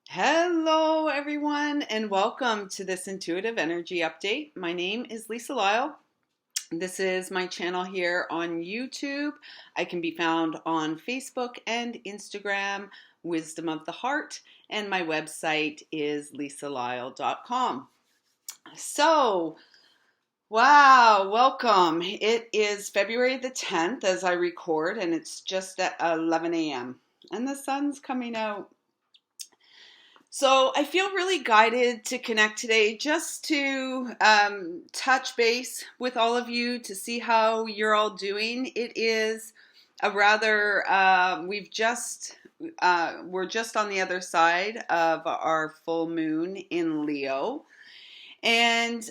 Hello, everyone, and welcome to this intuitive energy update. My name is Lyle. This is my channel here on YouTube. I can be found on Facebook and Instagram, Wisdom of the Heart, and my website is lisalyle.com. So, wow, welcome. It is February the 10th as I record, and it's just at 11 a.m., and the sun's coming out. So I feel really guided to connect today just to touch base with all of you to see how you're all doing. It is a rather, we're just on the other side of our full moon in Leo. And,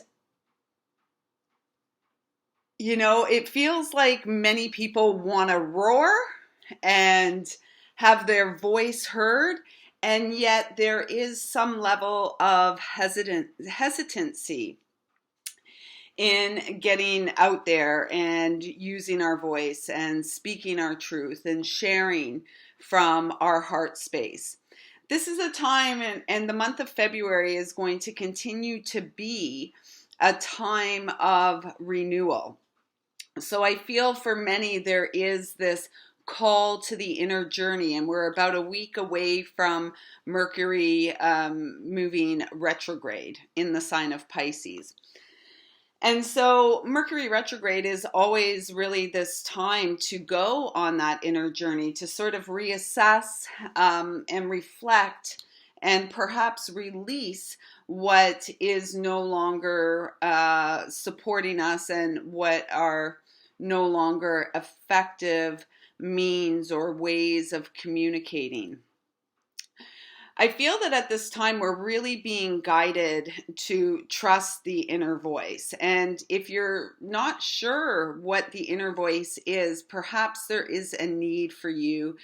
it feels like many people want to roar and have their voice heard. And yet there is some level of hesitancy in getting out there and using our voice and speaking our truth and sharing from our heart space. This is a time, and the month of February is going to continue to be a time of renewal. So I feel for many there is this call to the inner journey, and we're about a week away from Mercury moving retrograde in the sign of Pisces. And so Mercury retrograde is always really this time to go on that inner journey, to sort of reassess and reflect and perhaps release what is no longer supporting us and what are no longer effective means or ways of communicating. I feel that at this time we're really being guided to trust the inner voice. And if you're not sure what the inner voice is, perhaps there is a need for you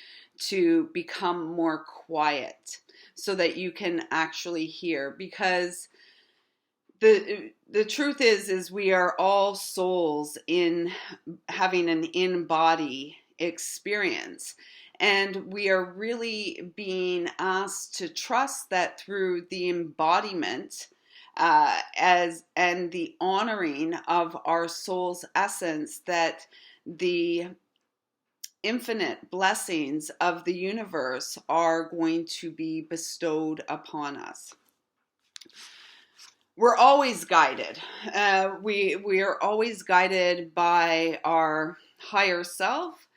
to become more quiet so that you can actually hear, because the truth is we are all souls in having an in-body experience. And we are really being asked to trust that through the embodiment and the honoring of our soul's essence, that the infinite blessings of the universe are going to be bestowed upon us. We're always guided. We are always guided by our higher self,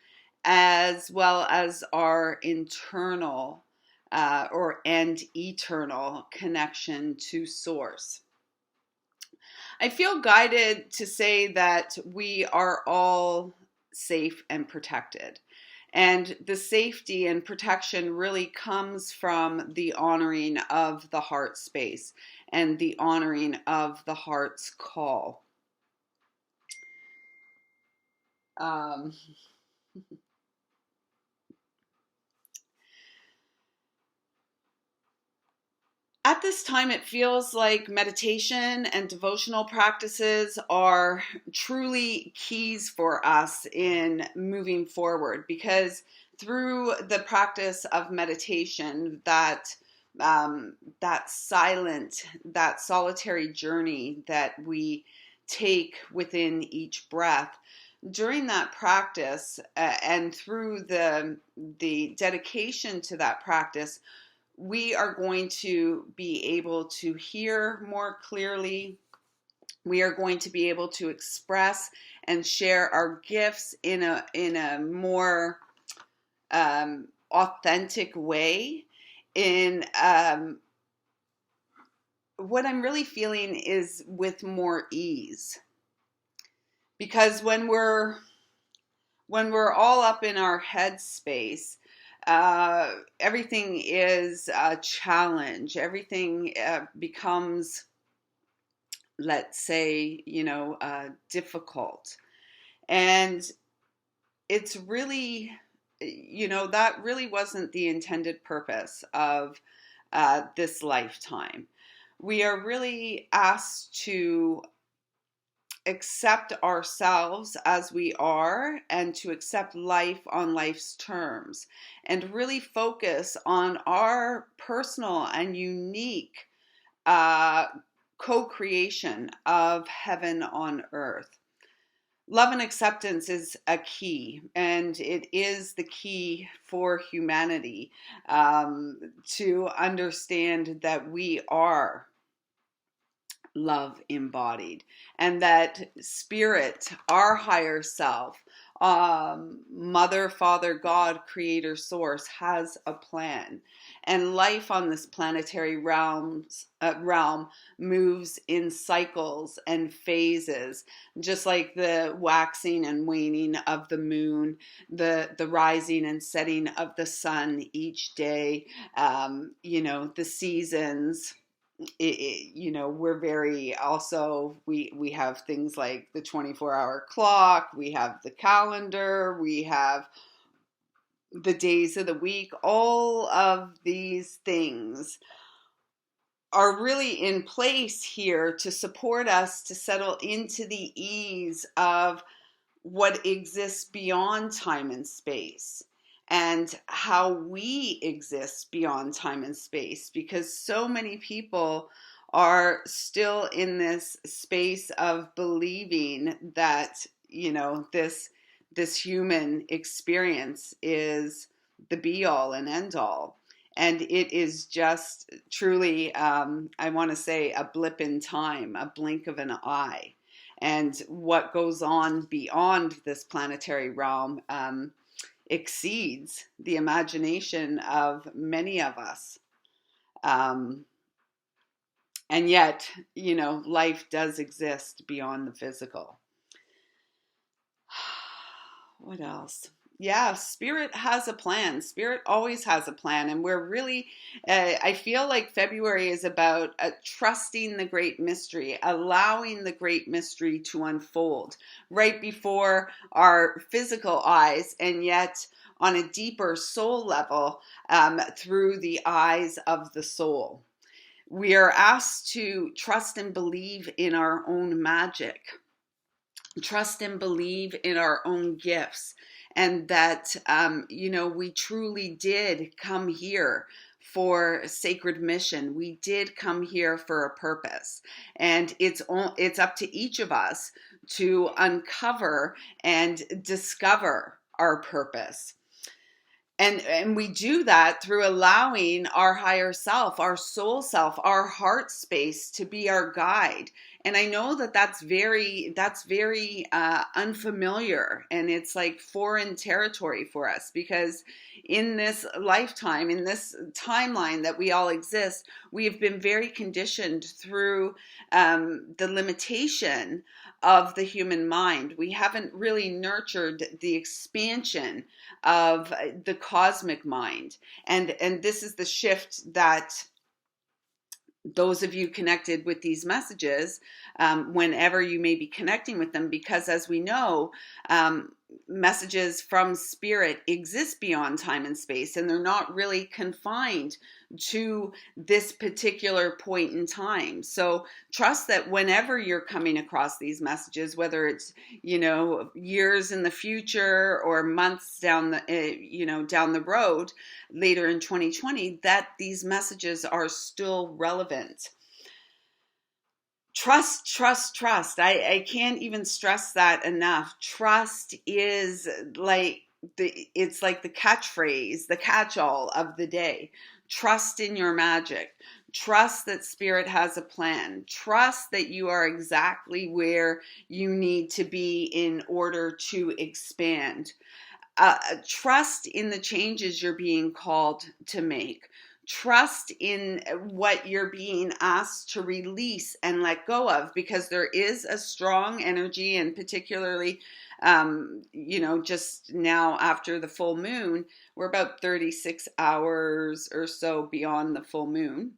as well as our internal and eternal connection to Source. I feel guided to say that we are all safe and protected. And the safety and protection really comes from the honoring of the heart space and the honoring of the heart's call. At this time, it feels like meditation and devotional practices are truly keys for us in moving forward, because through the practice of meditation, that silent, that solitary journey that we take within each breath, during that practice and through the dedication to that practice, we are going to be able to hear more clearly. We are going to be able to express and share our gifts in a more authentic way. What I'm really feeling is with more ease, because when we're all up in our head space, everything is a challenge. Everything becomes, let's say, difficult. And it's really, that really wasn't the intended purpose of this lifetime. We are really asked to accept ourselves as we are and to accept life on life's terms and really focus on our personal and unique uh, co-creation of heaven on earth. Love and acceptance is a key, and it is the key for humanity, to understand that we are love embodied, and that spirit, our higher self, mother, father, God, creator, source, has a plan, and life on this planetary realm moves in cycles and phases, just like the waxing and waning of the moon, the rising and setting of the sun each day, the seasons. We're very also, we have things like the 24-hour clock, we have the calendar, we have the days of the week. All of these things are really in place here to support us to settle into the ease of what exists beyond time and space, and how we exist beyond time and space, because so many people are still in this space of believing that this human experience is the be all and end all, and it is just truly, I want to say, a blip in time, a blink of an eye. And what goes on beyond this planetary realm exceeds the imagination of many of us. And yet, life does exist beyond the physical. What else? Yeah, spirit has a plan. Spirit always has a plan. And we're really, I feel like February is about trusting the great mystery, allowing the great mystery to unfold right before our physical eyes, and yet on a deeper soul level, through the eyes of the soul. We are asked to trust and believe in our own magic, trust and believe in our own gifts, and that we truly did come here for sacred mission. We did come here for a purpose, and it's up to each of us to uncover and discover our purpose. And we do that through allowing our higher self, our soul self, our heart space to be our guide. And I know that that's very unfamiliar, and it's like foreign territory for us, because in this lifetime, in this timeline that we all exist, we have been very conditioned through the limitation of the human mind. We haven't really nurtured the expansion of the cosmic mind. And this is the shift that those of you connected with these messages, whenever you may be connecting with them, because as we know, messages from spirit exist beyond time and space, and they're not really confined to this particular point in time. So trust that whenever you're coming across these messages, whether it's years in the future or months down the road later in 2020, that these messages are still relevant. Trust, trust, trust. I can't even stress that enough. Trust is it's like the catchphrase, the catch-all of the day. Trust in your magic. Trust that spirit has a plan. Trust that you are exactly where you need to be in order to expand. Trust in the changes you're being called to make. Trust in what you're being asked to release and let go of, because there is a strong energy, and particularly, just now after the full moon, we're about 36 hours or so beyond the full moon.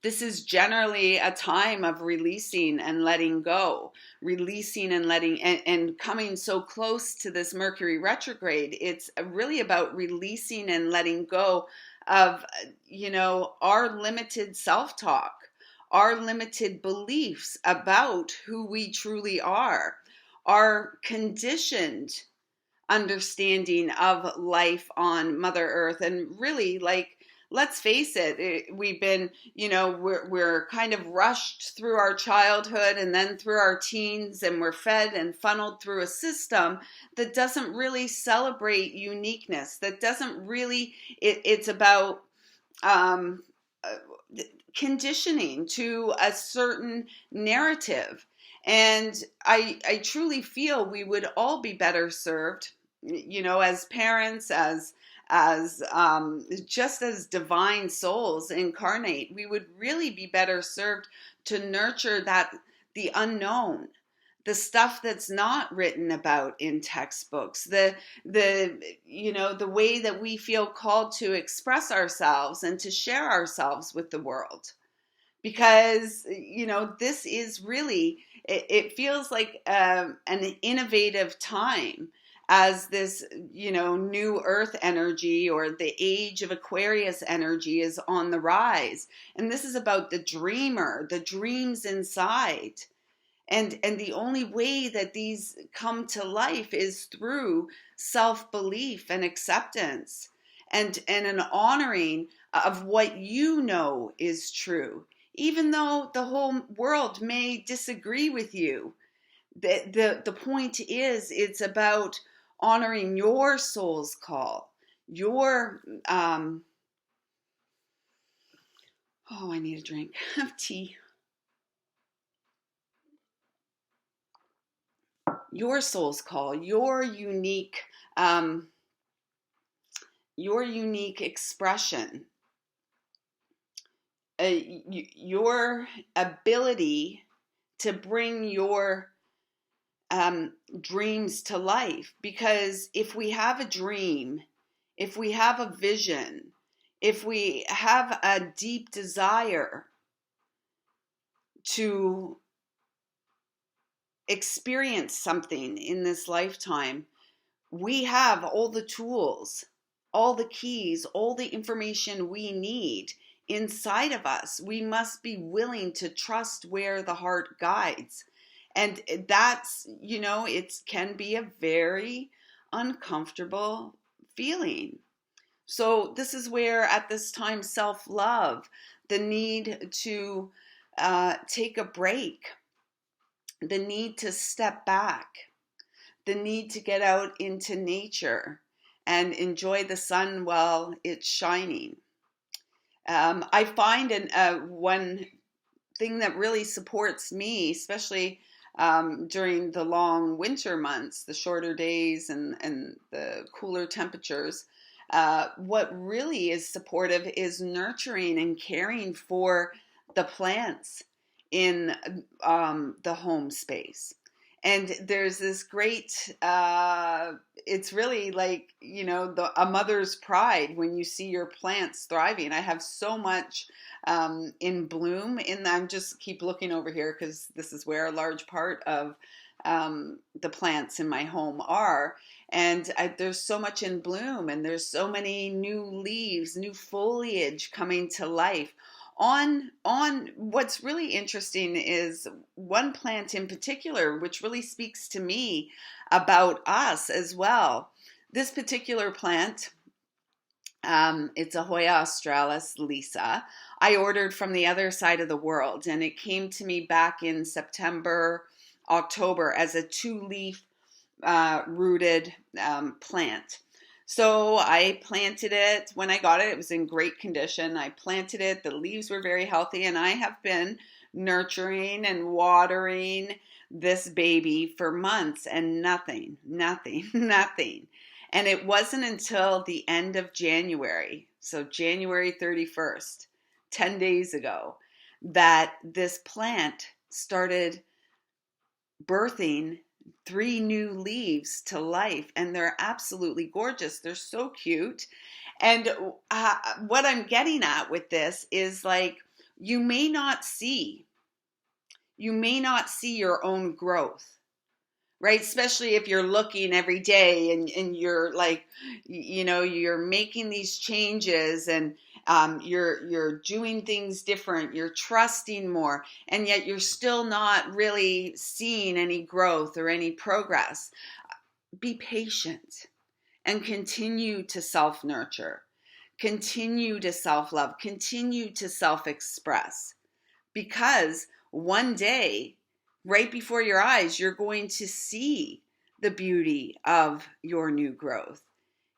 This is generally a time of releasing and letting go, releasing and letting, and coming so close to this Mercury retrograde. It's really about releasing and letting go of, our limited self-talk, our limited beliefs about who we truly are, our conditioned understanding of life on Mother Earth. And really, like, let's face it, we've been, we're kind of rushed through our childhood and then through our teens, and we're fed and funneled through a system that doesn't really celebrate uniqueness, that doesn't really, it's about um, conditioning to a certain narrative. And I truly feel we would all be better served, as parents, as just as divine souls incarnate. We would really be better served to nurture the unknown, the stuff that's not written about in textbooks, the way that we feel called to express ourselves and to share ourselves with the world. Because this is really, it feels like an innovative time, as this new earth energy, or the age of Aquarius energy, is on the rise. And this is about the dreamer, the dreams inside. And the only way that these come to life is through self-belief and acceptance, and an honoring of what is true, even though the whole world may disagree with you. The point is, it's about honoring your soul's call, your I need a drink of tea. Your soul's call, your unique expression, your ability to bring your dreams to life. Because if we have a dream, if we have a vision, if we have a deep desire to experience something in this lifetime, we have all the tools, all the keys, all the information we need inside of us. We must be willing to trust where the heart guides. And that's, it can be a very uncomfortable feeling. So this is where, at this time, self-love, the need to take a break, the need to step back, the need to get out into nature and enjoy the sun while it's shining. I find one thing that really supports me, especially during the long winter months, the shorter days and the cooler temperatures, what really is supportive is nurturing and caring for the plants in the home space. And there's this great, it's really like, a mother's pride when you see your plants thriving. I have so much in bloom, and I'm just keep looking over here because this is where a large part of the plants in my home are. And there's so much in bloom, and there's so many new leaves, new foliage coming to life. On what's really interesting is one plant in particular, which really speaks to me about us as well. This particular plant, it's a Hoya australis Lisa. I ordered from the other side of the world, and it came to me back in September, October as a 2-leaf rooted plant. So I planted it. When I got it, it was in great condition. I planted it. The leaves were very healthy, and I have been nurturing and watering this baby for months, and nothing. And it wasn't until the end of January, so January 31st, 10 days ago, that this plant started birthing 3 new leaves to life, and they're absolutely gorgeous. They're so cute. And what I'm getting at with this is, like, you may not see your own growth, right? Especially if you're looking every day and you're like, you're making these changes, and You're doing things different. You're trusting more, and yet you're still not really seeing any growth or any progress. Be patient and continue to self-nurture. Continue to self-love. Continue to self-express. Because one day, right before your eyes, you're going to see the beauty of your new growth.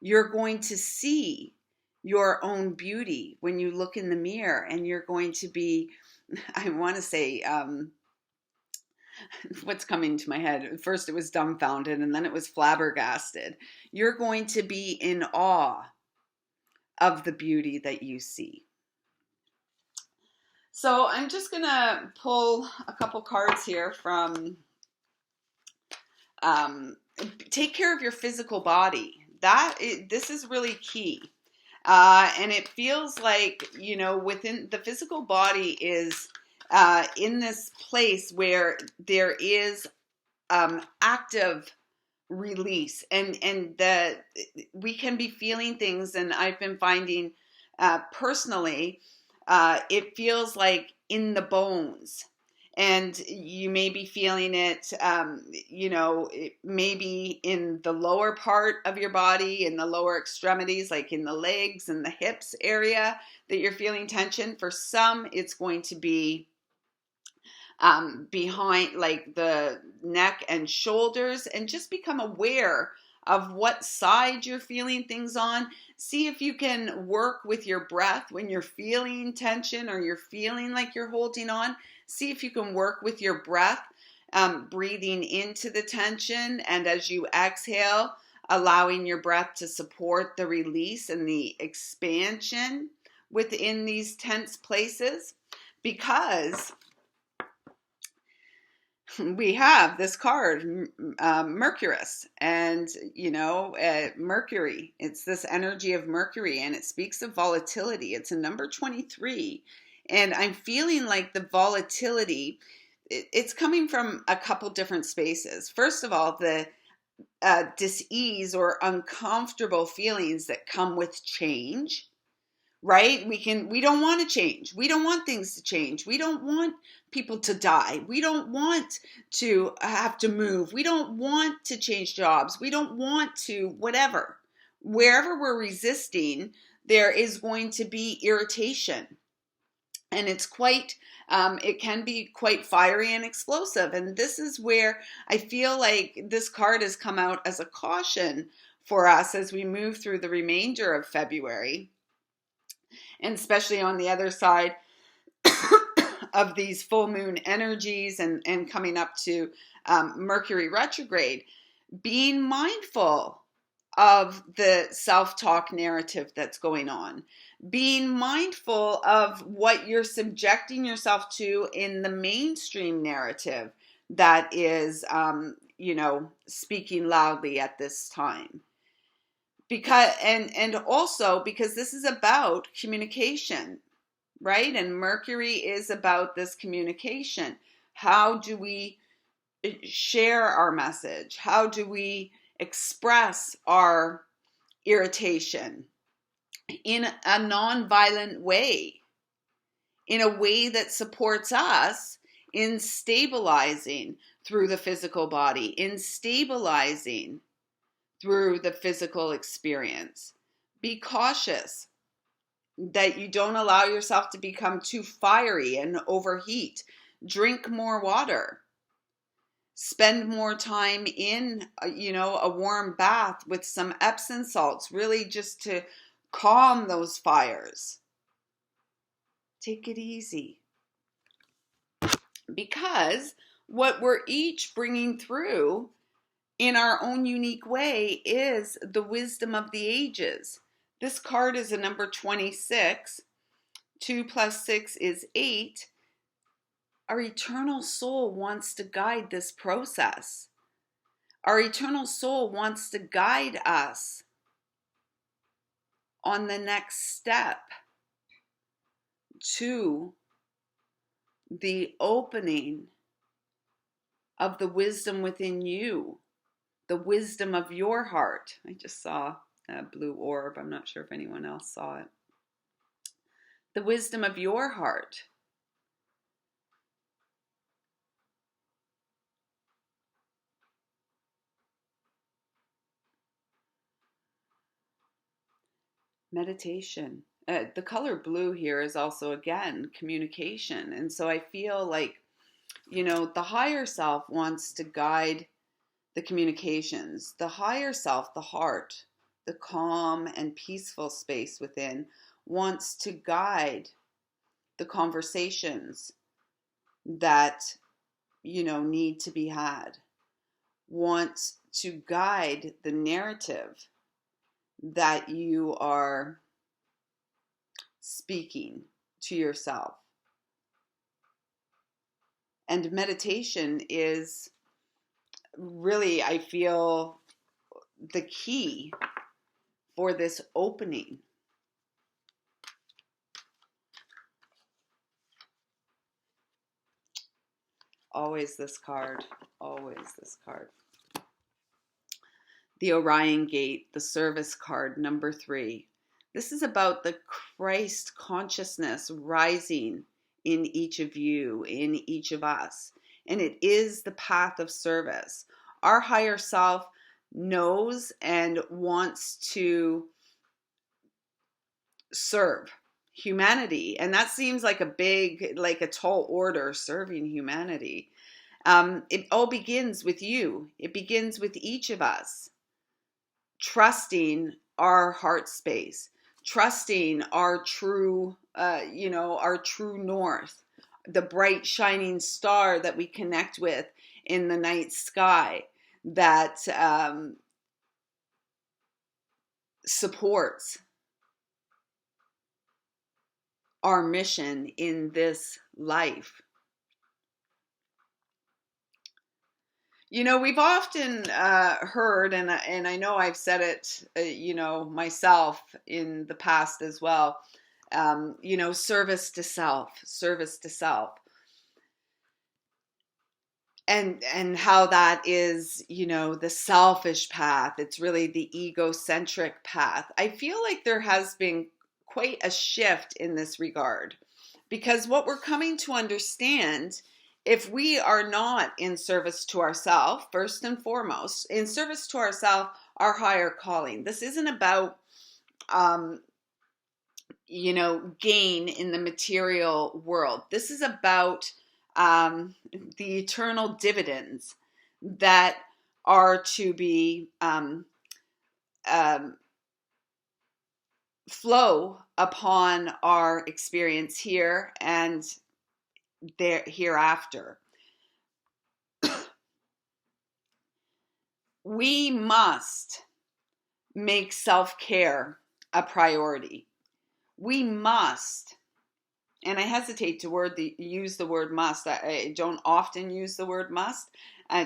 You're going to see your own beauty when you look in the mirror, and you're going to be, I want to say, what's coming to my head? First it was dumbfounded, and then it was flabbergasted. You're going to be in awe of the beauty that you see. So I'm just going to pull a couple cards here from take care of your physical body. This is really key. And it feels like, within the physical body is in this place where there is active release, and we can be feeling things. And I've been finding personally, it feels like in the bones, and you may be feeling it, it may be in the lower part of your body, in the lower extremities, like in the legs and the hips area that you're feeling tension. For some, it's going to be behind, like the neck and shoulders, and just become aware of what side you're feeling things on. See if you can work with your breath when you're feeling tension or you're feeling like you're holding on. See if you can work with your breath, breathing into the tension, and as you exhale, allowing your breath to support the release and the expansion within these tense places. Because we have this card, Mercurius, and Mercury, it's this energy of Mercury, and it speaks of volatility. It's a number 23, and I'm feeling like the volatility, it's coming from a couple different spaces. First of all, the dis-ease or uncomfortable feelings that come with change. Right? We don't want to change. We don't want things to change. We don't want people to die. We don't want to have to move. We don't want to change jobs. We don't want to whatever. Wherever we're resisting, there is going to be irritation. And it's it can be quite fiery and explosive. And this is where I feel like this card has come out as a caution for us as we move through the remainder of February. And especially on the other side of these full moon energies and coming up to Mercury retrograde, being mindful of the self-talk narrative that's going on, being mindful of what you're subjecting yourself to in the mainstream narrative that is, speaking loudly at this time. Because and also because this is about communication, right? And Mercury is about this communication. How do we share our message? How do we express our irritation in a non-violent way, in a way that supports us in stabilizing through the physical body, in stabilizing through the physical experience? Be cautious that you don't allow yourself to become too fiery and overheat. Drink more water. Spend more time in, a warm bath with some Epsom salts, really just to calm those fires. Take it easy. Because what we're each bringing through in our own unique way is the wisdom of the ages. This card is a number 26. 2 plus 6 is 8. Our eternal soul wants to guide this process. Our eternal soul wants to guide us on the next step to the opening of the wisdom within you. The wisdom of your heart. I just saw a blue orb. I'm not sure if anyone else saw it. the wisdom of your heart. Meditation. The color blue here is also, again, communication. And so I feel like, the higher self wants to guide the communications. The higher self, the heart, the calm and peaceful space within, wants to guide the conversations that, need to be had, wants to guide the narrative that you are speaking to yourself. And meditation is really, I feel, the key for this opening. Always this card. Always this card. The Orion Gate, the service card, number 3. This is about the Christ consciousness rising in each of you, in each of us. And it is the path of service. Our higher self knows and wants to serve humanity. And that seems like a tall order, serving humanity. It all begins with you. It begins with each of us. Trusting our heart space, trusting our true, our true north, the bright shining star that we connect with in the night sky that supports our mission in this life. We've often heard, and I know I've said it, myself in the past as well, service to self, and how that is, the selfish path. It's really the egocentric path. I feel like there has been quite a shift in this regard, because what we're coming to understand, if we are not in service to ourselves, first and foremost, in service to ourselves, our higher calling. This isn't about, gain in the material world. This is about the eternal dividends that are to be flow upon our experience here and there hereafter. We must make self-care a priority. We must, and I hesitate to use the word must. I don't often use the word must.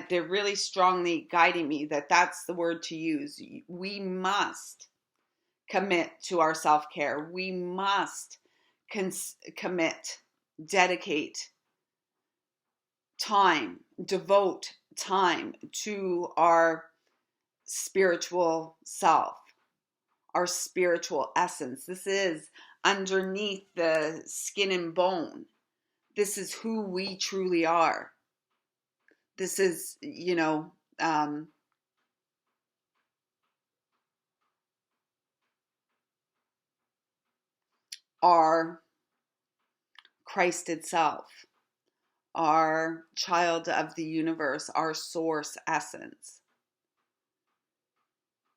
They're really strongly guiding me that that's the word to use. We must commit to our self-care. We must commit, dedicate time, devote time to our spiritual self, our spiritual essence. This is underneath the skin and bone. This is who we truly are. This is, our Christ itself, our child of the universe, our source essence.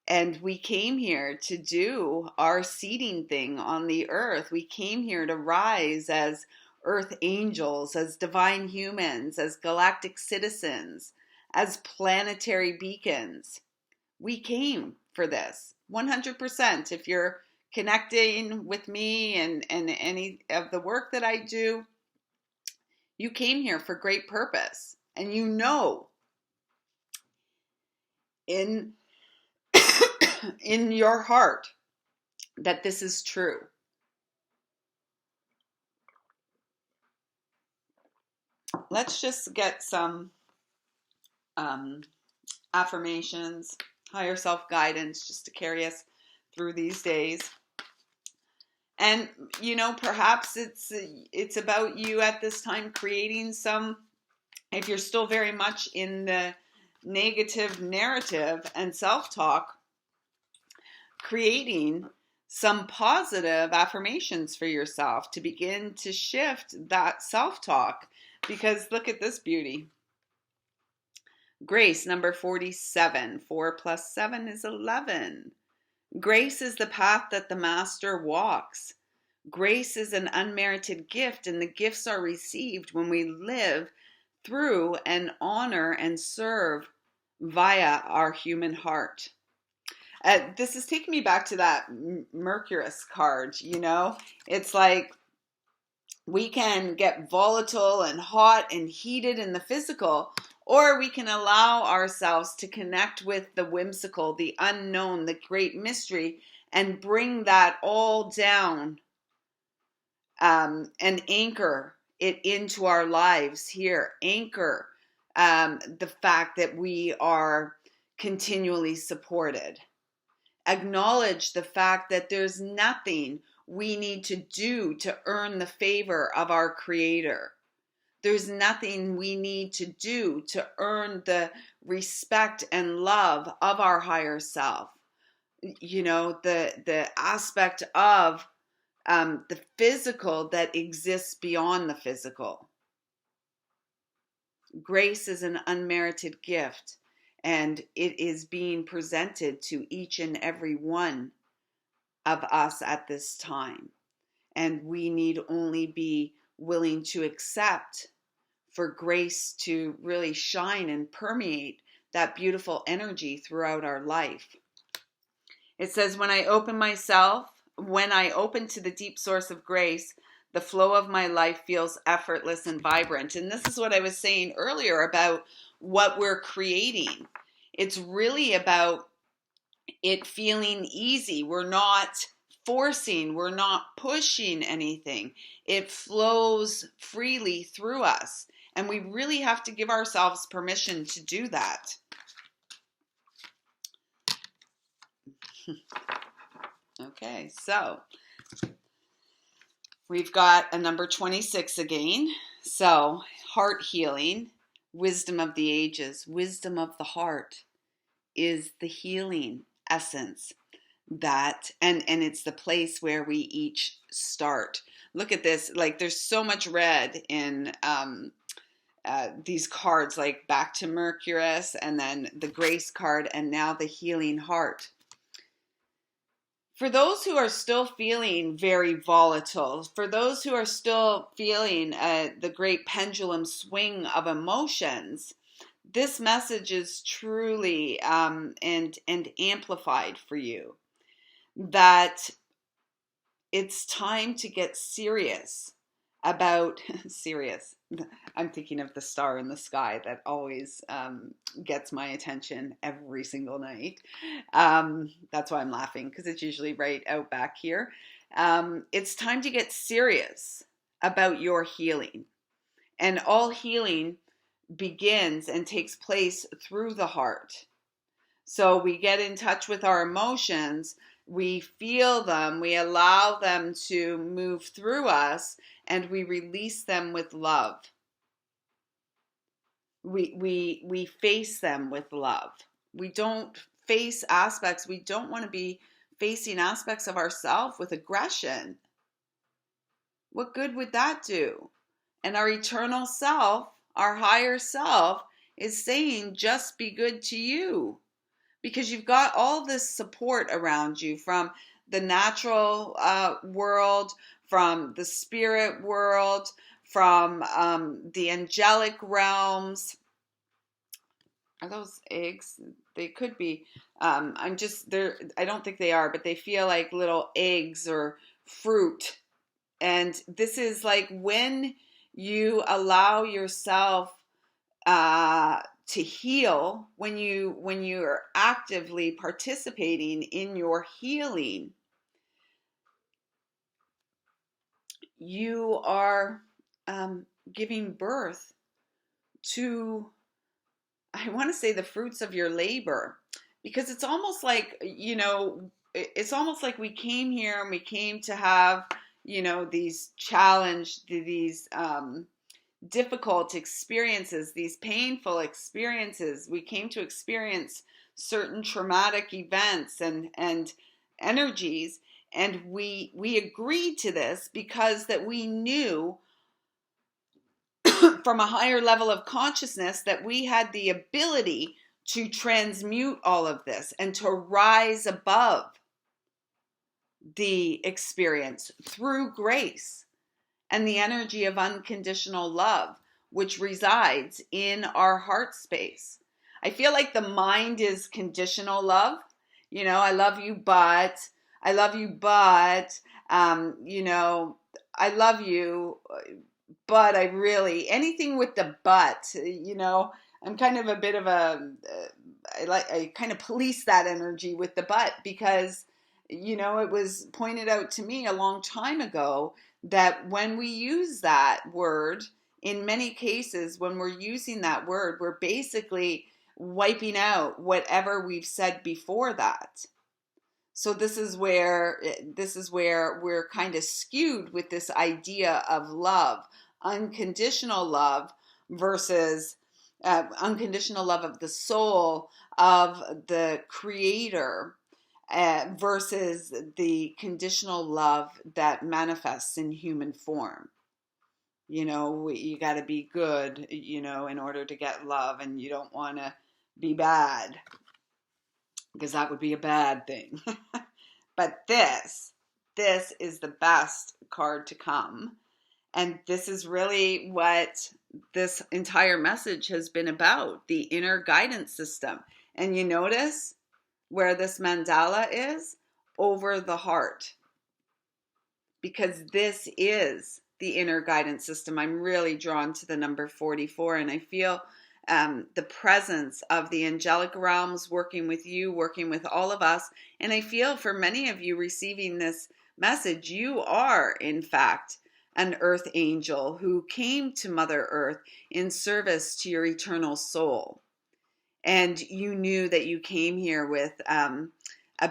And we came here to do our seeding thing on the earth. We came here to rise as earth angels, as divine humans, as galactic citizens, as planetary beacons. We came for this 100%. If you're connecting with me and any of the work that I do, you came here for great purpose. And in your heart that this is true. Let's just get some affirmations, higher self guidance, just to carry us through these days. And, perhaps it's about you at this time creating some, if you're still very much in the negative narrative and self-talk, creating some positive affirmations for yourself to begin to shift that self-talk. Because look at this beauty. Grace, number 47. 4 plus 7 is 11. Grace is the path that the Master walks. Grace is an unmerited gift, and the gifts are received when we live through and honor and serve via our human heart. This is taking me back to that Mercurius card, It's like we can get volatile and hot and heated in the physical, or we can allow ourselves to connect with the whimsical, the unknown, the great mystery, and bring that all down and anchor it into our lives here. Anchor the fact that we are continually supported. Acknowledge the fact that there's nothing we need to do to earn the favor of our Creator. There's nothing we need to do to earn the respect and love of our higher self. The aspect of the physical that exists beyond the physical. Grace is an unmerited gift, and it is being presented to each and every one of us at this time. And we need only be willing to accept for grace to really shine and permeate that beautiful energy throughout our life. It says, when I open to the deep source of grace, the flow of my life feels effortless and vibrant. And this is what I was saying earlier about what we're creating. It's really about it feeling easy. We're not forcing, we're not pushing anything. It flows freely through us. And we really have to give ourselves permission to do that. Okay, so we've got a number 26 again. So, heart healing, wisdom of the ages, wisdom of the heart is the healing essence that, and it's the place where we each start. Look at this, like there's so much red in these cards, like back to Mercurius, and then the grace card, and now the healing heart. For those who are still feeling very volatile, for those who are still feeling the great pendulum swing of emotions, this message is truly and amplified for you. That it's time to get serious about serious. I'm thinking of the star in the sky that always gets my attention every single night. That's why I'm laughing, because it's usually right out back here. It's time to get serious about your healing. And all healing begins and takes place through the heart. So we get in touch with our emotions, we feel them, we allow them to move through us, and we release them with love. We face them with love. We don't face aspects, we don't want to be facing aspects of ourselves with aggression. What good would that do? And our eternal self, our higher self, is saying, just be good to you. Because you've got all this support around you from the natural world, from the spirit world, from the angelic realms. Are those eggs? They could be. I don't think they are, but they feel like little eggs or fruit. And this is like when you allow yourself to heal, when you are actively participating in your healing, you are giving birth to, I want to say, the fruits of your labor, because it's almost like, it's almost like we came here and we came to have, these these difficult experiences, these painful experiences. We came to experience certain traumatic events and energies, and we agreed to this because that we knew from a higher level of consciousness that we had the ability to transmute all of this and to rise above the experience through grace and the energy of unconditional love, which resides in our heart space. I feel like the mind is conditional love. I love you, but I love you, but I love you, but I really, anything with the but, I'm kind of a bit of I kind of police that energy with the but, because, it was pointed out to me a long time ago that when we use that word, in many cases, when we're using that word, we're basically wiping out whatever we've said before that. So this is where we're kind of skewed with this idea of love, unconditional love versus unconditional love of the soul, of the creator, versus the conditional love that manifests in human form. You got to be good, in order to get love, and you don't want to be bad, because that would be a bad thing. But this is the best card to come. And this is really what this entire message has been about, the inner guidance system. And you notice where this mandala is? Over the heart. Because this is the inner guidance system. I'm really drawn to the number 44, and I feel the presence of the angelic realms working with you, working with all of us. And I feel for many of you receiving this message, you are, in fact, an earth angel who came to Mother Earth in service to your eternal soul. And you knew that you came here with a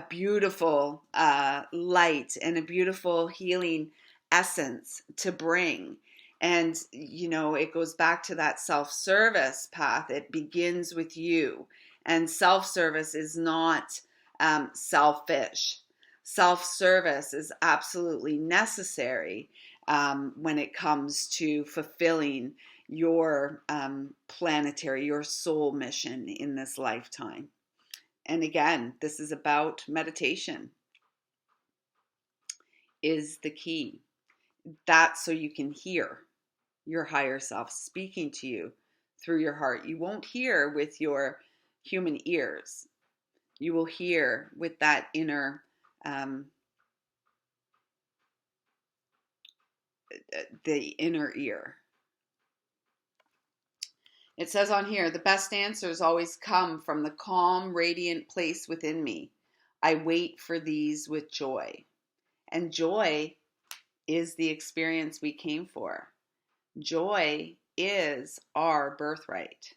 beautiful light and a beautiful healing essence to bring. And, it goes back to that self-service path. It begins with you. And self-service is not selfish. Self-service is absolutely necessary when it comes to fulfilling your planetary, your soul mission in this lifetime. And again, this is about meditation is the key. That's so you can hear your higher self speaking to you through your heart. You won't hear with your human ears. You will hear with that inner the inner ear. It says on here, the best answers always come from the calm, radiant place within me. I wait for these with joy. And joy is the experience we came for. Joy is our birthright.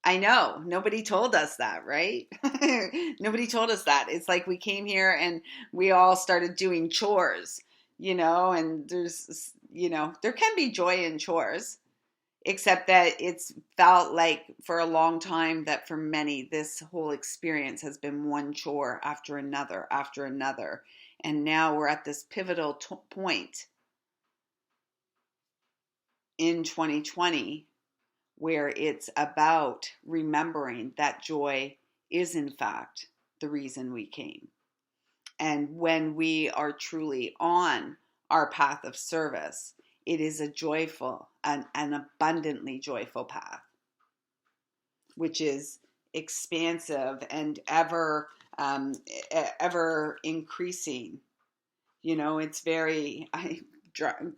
I know, nobody told us that, right? Nobody told us that. It's like we came here and we all started doing chores, and there's, there can be joy in chores. Except that it's felt like for a long time that for many, this whole experience has been one chore after another, after another. And now we're at this pivotal point in 2020 where it's about remembering that joy is in fact the reason we came. And when we are truly on our path of service, it is a joyful, an abundantly joyful path, which is expansive and ever increasing. It's very, I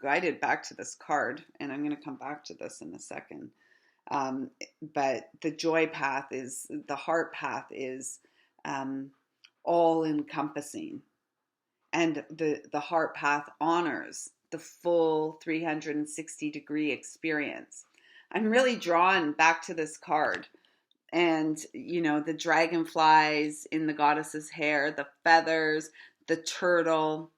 guided back to this card, and I'm going to come back to this in a second. But the joy path is, the heart path is all encompassing. And the heart path honors the full 360-degree experience. I'm really drawn back to this card. and, the dragonflies in the goddess's hair, the feathers, the turtle.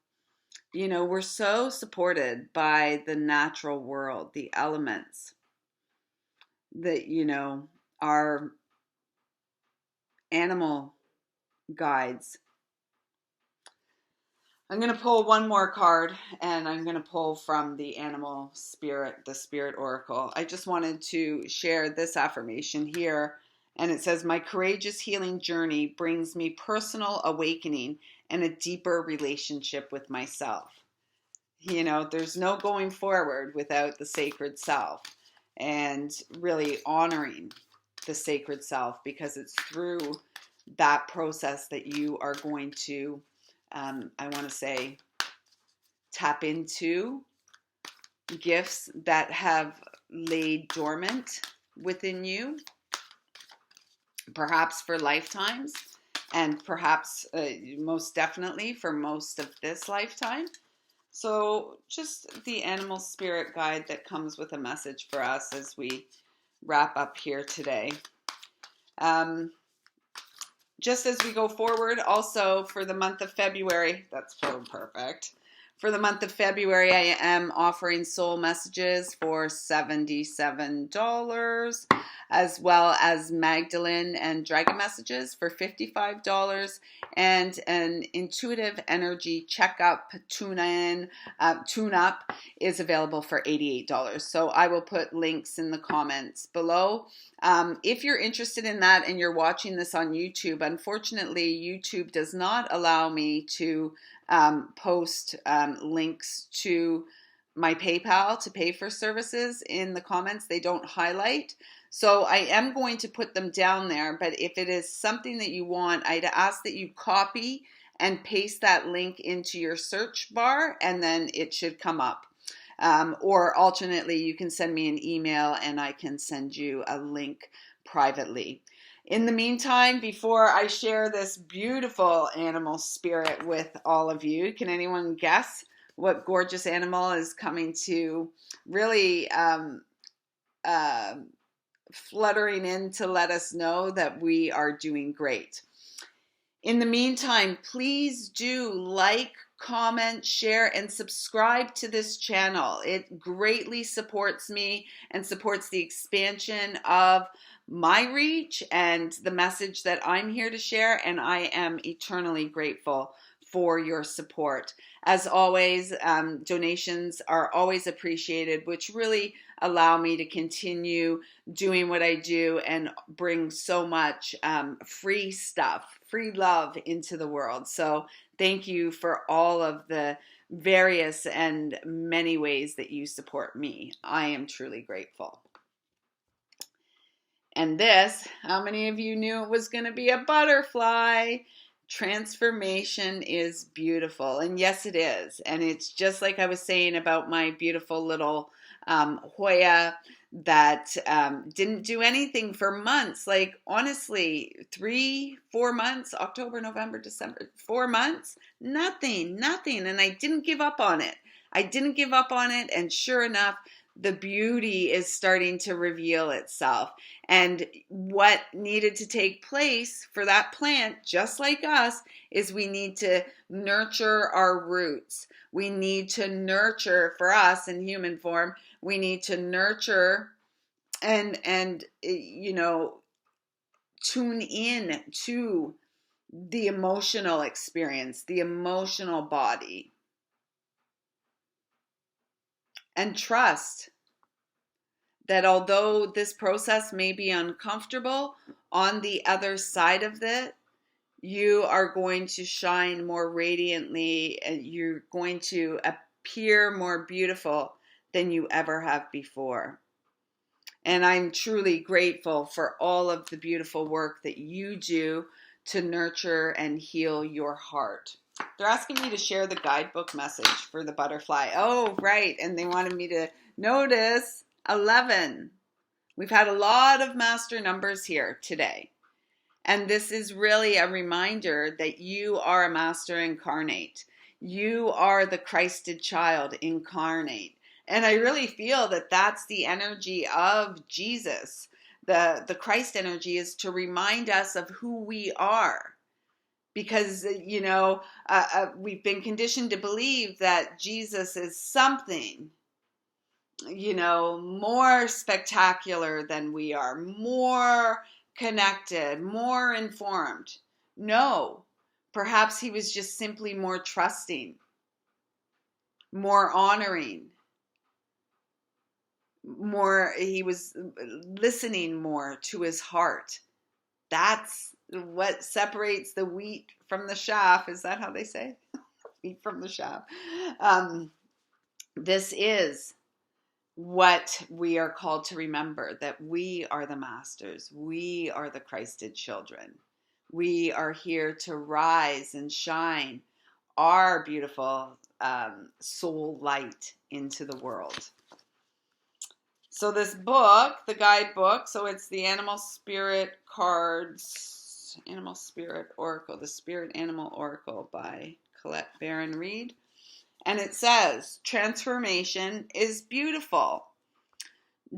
We're so supported by the natural world, the elements that, our animal guides. I'm going to pull one more card, and I'm going to pull from the animal spirit, the spirit oracle. I just wanted to share this affirmation here. And it says, my courageous healing journey brings me personal awakening and a deeper relationship with myself. There's no going forward without the sacred self, and really honoring the sacred self, because it's through that process that you are going to, I want to say, tap into gifts that have laid dormant within you, perhaps for lifetimes, and perhaps most definitely for most of this lifetime. So just the animal spirit guide that comes with a message for us as we wrap up here today. Just as we go forward, also for the month of February, that's so perfect. For the month of February, I am offering soul messages for $77, as well as Magdalene and Dragon messages for $55, and an intuitive energy checkup tune-up is available for $88. So I will put links in the comments below. If you're interested in that and you're watching this on YouTube, unfortunately, YouTube does not allow me to post links to my PayPal to pay for services in the comments. They don't highlight. So I am going to put them down there. But if it is something that you want, I'd ask that you copy and paste that link into your search bar, and then it should come up. Or alternately, you can send me an email and I can send you a link privately. In the meantime, before I share this beautiful animal spirit with all of you, can anyone guess what gorgeous animal is coming to really fluttering in to let us know that we are doing great? In the meantime, please do like, comment, share, and subscribe to this channel. It greatly supports me and supports the expansion of my reach and the message that I'm here to share, and I am eternally grateful for your support. As always, donations are always appreciated, which really allow me to continue doing what I do and bring so much free stuff, free love into the world. So thank you for all of the various and many ways that you support me. I am truly grateful. And this, how many of you knew it was going to be a butterfly? Transformation is beautiful. And yes, it is. And it's just like I was saying about my beautiful little Hoya that didn't do anything for months. Like, honestly, 3-4 months, October, November, December, 4 months, nothing. And I didn't give up on it. And sure enough, the beauty is starting to reveal itself. And what needed to take place for that plant, just like us, is we need to nurture our roots. We need to nurture, for us in human form, we need to nurture and tune in to the emotional experience, the emotional body. And trust that although this process may be uncomfortable, on the other side of it, you are going to shine more radiantly and you're going to appear more beautiful than you ever have before. And I'm truly grateful for all of the beautiful work that you do to nurture and heal your heart. They're asking me to share the guidebook message for the butterfly. Oh, right. And they wanted me to notice 11. We've had a lot of master numbers here today. And this is really a reminder that you are a master incarnate. You are the Christed child incarnate. And I really feel that that's the energy of Jesus, The Christ energy is to remind us of who we are. Because, we've been conditioned to believe that Jesus is something, more spectacular than we are, more connected, more informed. No, perhaps he was just simply more trusting, more honoring, he was listening more to his heart. That's what separates the wheat from the chaff. Is that how they say? Wheat from the chaff. This is what we are called to remember, that we are the masters. We are the Christed children. We are here to rise and shine our beautiful soul light into the world. So this book, the guidebook, so it's the Animal Spirit Cards, Animal Spirit Oracle, the Spirit Animal Oracle by Colette Baron Reed. And it says, transformation is beautiful.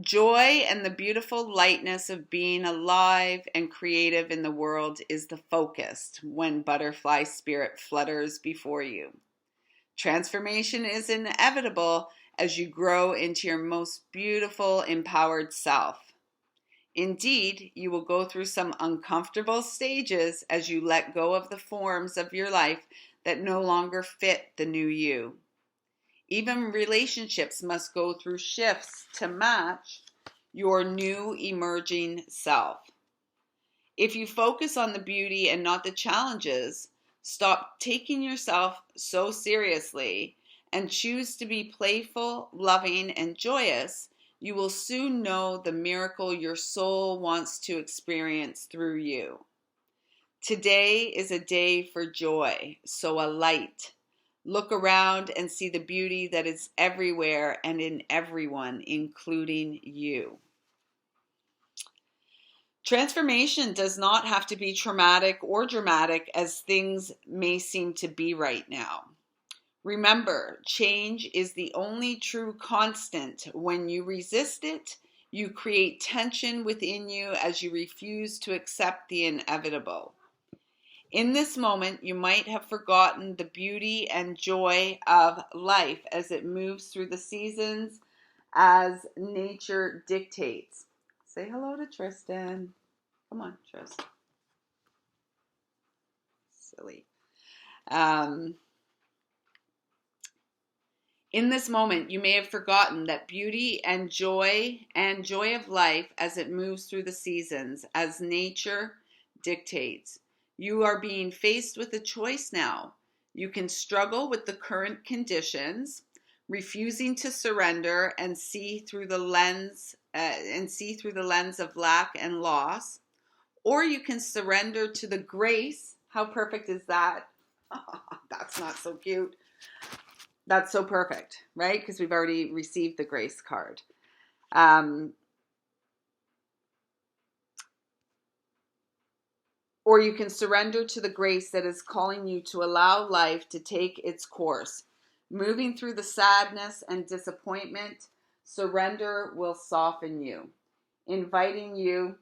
Joy and the beautiful lightness of being alive and creative in the world is the focus when butterfly spirit flutters before you. Transformation is inevitable as you grow into your most beautiful, empowered self. Indeed, you will go through some uncomfortable stages as you let go of the forms of your life that no longer fit the new you. Even relationships must go through shifts to match your new emerging self. If you focus on the beauty and not the challenges, stop taking yourself so seriously, and choose to be playful, loving, and joyous, you will soon know the miracle your soul wants to experience through you. Today is a day for joy, so alight. Look around and see the beauty that is everywhere and in everyone, including you. Transformation does not have to be traumatic or dramatic as things may seem to be right now. Remember, change is the only true constant. When you resist it, you create tension within you as you refuse to accept the inevitable. In this moment, you might have forgotten the beauty and joy of life as it moves through the seasons as nature dictates. Say hello to Tristan. Come on, Tristan. Silly. In this moment, you may have forgotten that beauty and joy of life as it moves through the seasons, as nature dictates. You are being faced with a choice now. You can struggle with the current conditions, refusing to surrender and see through the lens of lack and loss, or you can surrender to the grace. How perfect is that? Oh, that's not so cute. That's so perfect, right? Because we've already received the grace card. Or you can surrender to the grace that is calling you to allow life to take its course. Moving through the sadness and disappointment, surrender will soften you, inviting you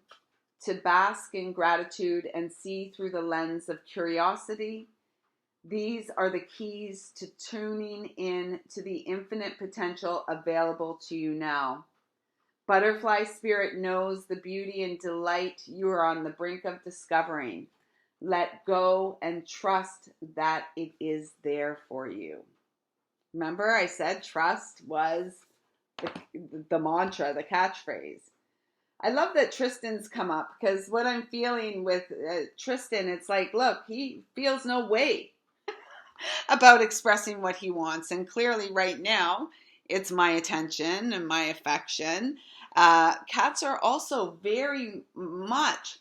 to bask in gratitude and see through the lens of curiosity. These are the keys to tuning in to the infinite potential available to you now. Butterfly spirit knows the beauty and delight you are on the brink of discovering. Let go and trust that it is there for you. Remember, I said trust was the mantra, the catchphrase. I love that Tristan's come up, because what I'm feeling with Tristan, it's like, look, he feels no way about expressing what he wants. And clearly right now, it's my attention and my affection. Cats are also very much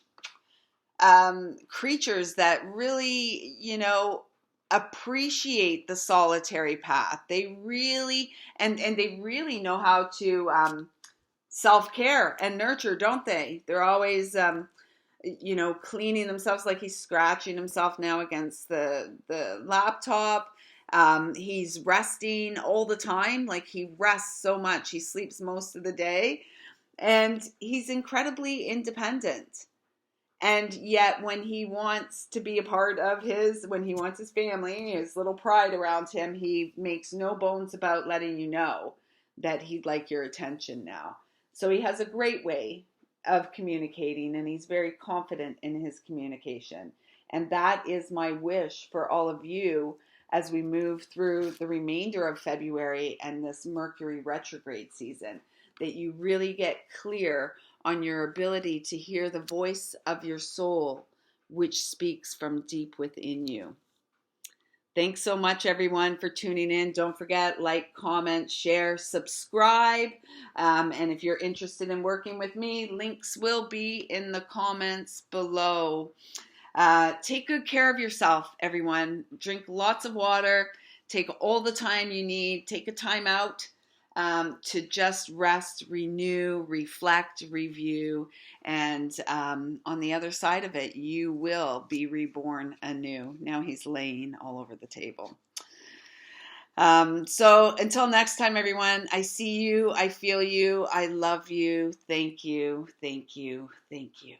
creatures that really, appreciate the solitary path. They really, and they really know how to self-care and nurture, don't they? They're always cleaning themselves, like he's scratching himself now against the laptop. He's resting all the time. Like, he rests so much. He sleeps most of the day. And he's incredibly independent. And yet, when he wants to be a part of when he wants his family, his little pride around him, he makes no bones about letting you know that he'd like your attention now. So he has a great way of communicating, and he's very confident in his communication. And that is my wish for all of you as we move through the remainder of February and this Mercury retrograde season, that you really get clear on your ability to hear the voice of your soul, which speaks from deep within you. Thanks so much, everyone, for tuning in. Don't forget, like, comment, share, subscribe. And if you're interested in working with me, links will be in the comments below. Take good care of yourself, everyone. Drink lots of water. Take all the time you need. Take a time out to just rest, renew, reflect, review. And on the other side of it, you will be reborn anew. Now he's laying all over the table. So until next time, everyone, I see you, I feel you, I love you. Thank you, thank you, thank you.